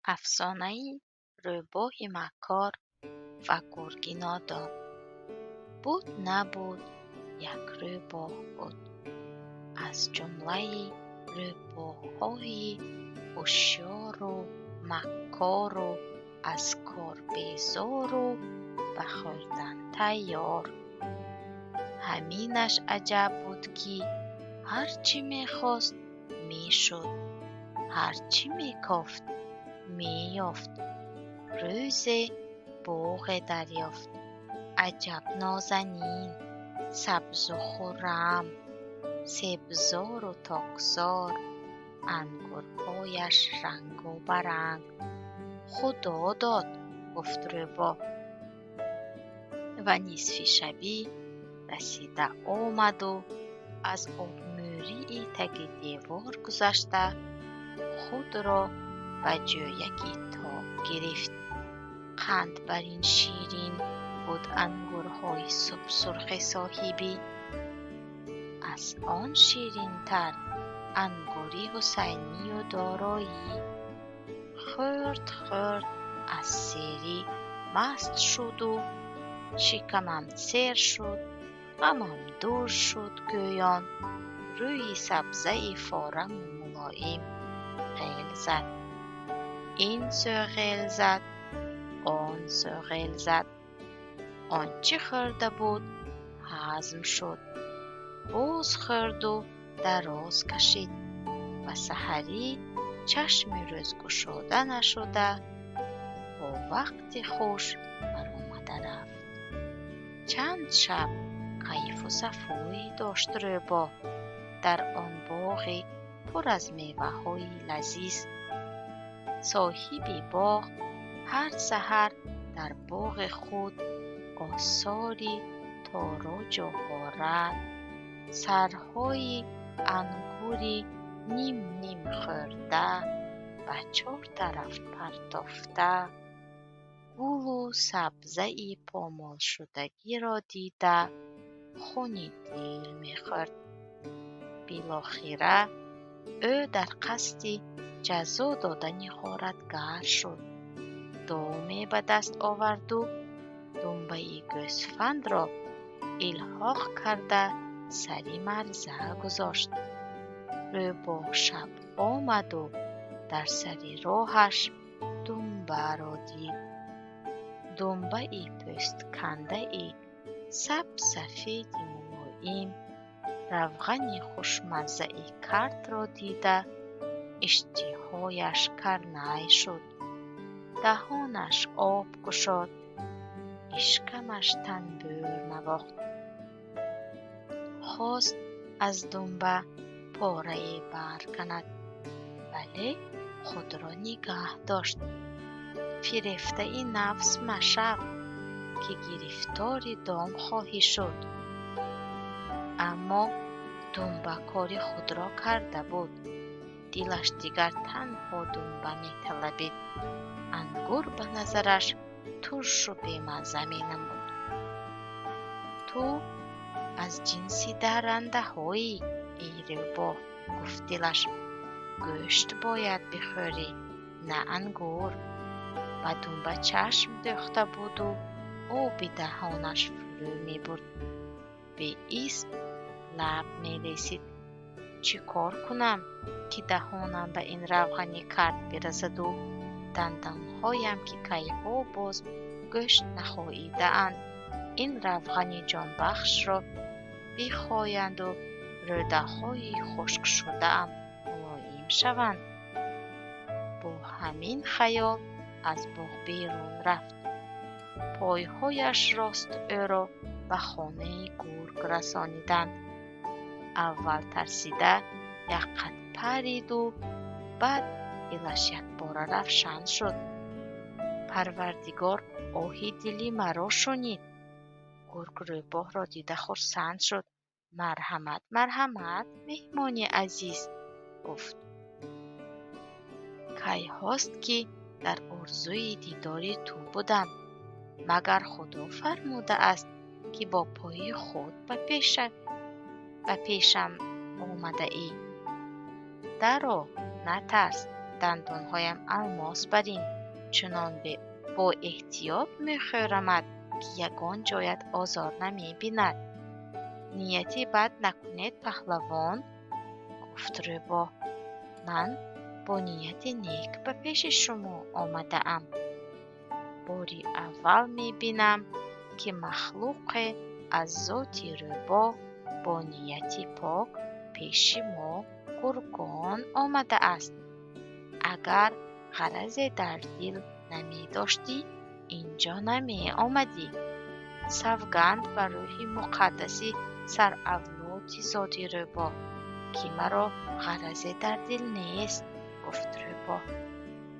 افسانه‌ای روباه مکار و گرگ نادان. بود نبود یک روباه بود، از جمله روباه‌های هوشیار و مکار و از کار بیزار و به خوردن تیار. همینش عجب بود که هرچی می‌خواست می‌شد، هرچی می‌کافت می‌یافت. روزی باغ دریافت عجب نازنین، سبز و خرم، سبزار و تاکزار، انگورهایش رنگ و برنگ. خدا داد گفت روباه و نصف شبی رسیده آمد و از آبموری تگ دیوار گذشته خود را به جایکی تاب گرفت. قند بر این شیرین بود انگورهای سرخ سرخ صاحبی، از آن شیرین تر انگوری حسینی و دارایی. خورد خورد از سیری مست شد و شکمم سیر شد، غمم دور شد گویان. روی سبزه فارم و ملایم غیل زد، این سو غیل زد آن سو غیل زد. آنچه خورده بود هضم شد، باز خورد و دراز کشید و سحری چشم روز گشاده نشده با وقت خوش بر آمده رفت. چند شب کیف و صفایی داشت روباه در آن باغ پر از میوه های لذیذ. صاحب باغ هر سحر در باغ خود آثاری تاراج و غارت، سرهای انگوری نیم نیم خورده به چار طرف پرتافته، گل و سبزه پامال شدگی را دیده خون دل می‌خورد. بالاخره او در قصد جزا دادن غارتگر شد. دامی به دست آورد و دنبه گوسفند را الحاق کرده سری مرزه گذاشت. روباه شب آمد و در سری راهش دنبه را دید. دنبه پوست کنده سبز سفید ملایم روغن خوشمزه کرد را دیده اشتهایش کرنای شد، دهانش آب گشاد، اشکمش تنبور نواخت. خواست از دنبه پاره بر کند، ولی خود را نگه داشت. فریفته ای نفس مشو که گرفتار دام خواهی شد. اما دنبه کاری خود را کرده بود، دلش دیگر تنها دنبه می طلبید. انگور به نظرش ترش و بی‌مزه می نمود. تو از جنسی درنده هایی ای روباه، گفت دلش. گوشت باید بخوری نه انگور. و دنبه چشم دوخته بود و آب دهانش فرو می برد. به ایست لب می لیسید. چی کار کنم که دهانم به این روغنی کرد برسد و دندانهایم که کیها باز گوشت نخاییده اند این روغنی جان بخش را بخایند و روده های خشک شده ام ملایم شوند. با همین خیال از باغ بیرون رفت. پایهایش راست او را به خانه گرگ رسانیدند. اول ترسیده یک قد پرید و بعد دلش یک بار روشن شد. پروردگار آهی دلی مرا شنید. گرگ روباه را دیده خرسند شد. مرحمت مرحمت مهمان عزیز، گفت. کی هاست که در آرزوی دیدار تو بودم، مگر خدا فرموده است که با پای خود به پیشم آمده ای. درآ، نترس، دندانهایم الماس برین، چنان با احتیاط میخورمد که یگان جایت آزار نمیبیند. نیتی بد نکنید پهلوان، گفت روباه. من با نیت نیک به پیش شما آمده ام. باری اول میبینم که مخلوق از ذات روباه با نیتی پاک پیش ما گرگان آمده است. اگر غرض در دل نمی داشتی اینجا نمی آمدی. سوگند بر روح مقدسی سر اولاد ذات روباه که مرا غرض در دل نیست، گفت روباه.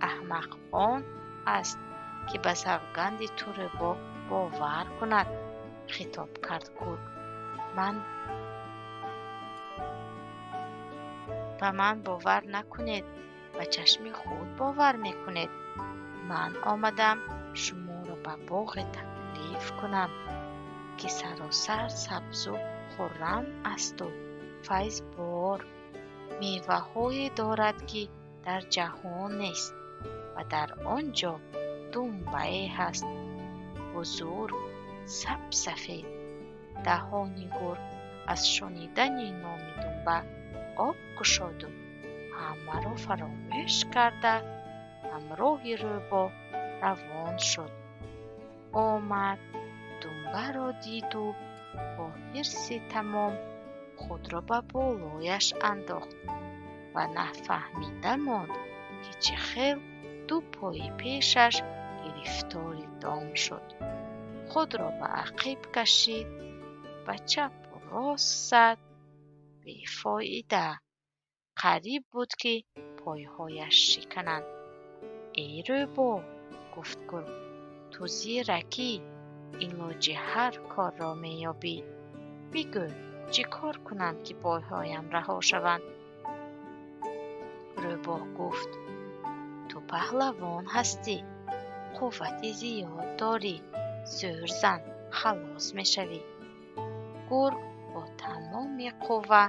احمق آن است که به سوگند تو روباه باور کند، خطاب کرد گرگ. من باور نکنید، به چشم خود باور میکنید. من آمدم شما را به باغ تکلیف کنم که سراسر سبز و خرم است و فیض بار، میوه های دارد که در جهان نیست و در آنجا دنبه هست بزرگ سفید. دهان گرگ از شنیدن نام دنبه آب گشاد و همه را فراموش کرده همراه روباه روان شد. آمد دنبه را دید و با حرص تمام خود را به بالایش انداخت و نفهمیده ماند که چه خیل دو پای پیشش گرفتار دام شد. خود را به عقب کشید و چپ و راست زد، بیفایده. قریب بود که پایهایش شکنند. ای روباه، گفت گرگ، تو زیرکی علاج هر کار را میابی. بگو چه کار کنم که پایهایم رها شوند؟ روباه گفت تو پهلوان هستی، قوت زیاد داری، زور زن خلاص میشوی. گرگ با تمام قوه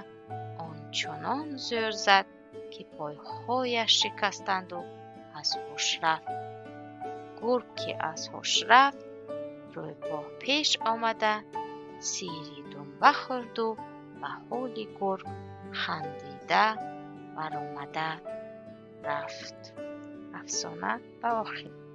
آنچنان زور زد که پایهایش شکستند و از هوش رفت. گرگ که از هوش رفت، روباه پیش آمده سیری دنبه خورد و به حال گرگ خندیده برآمده رفت. افسانه به آخر.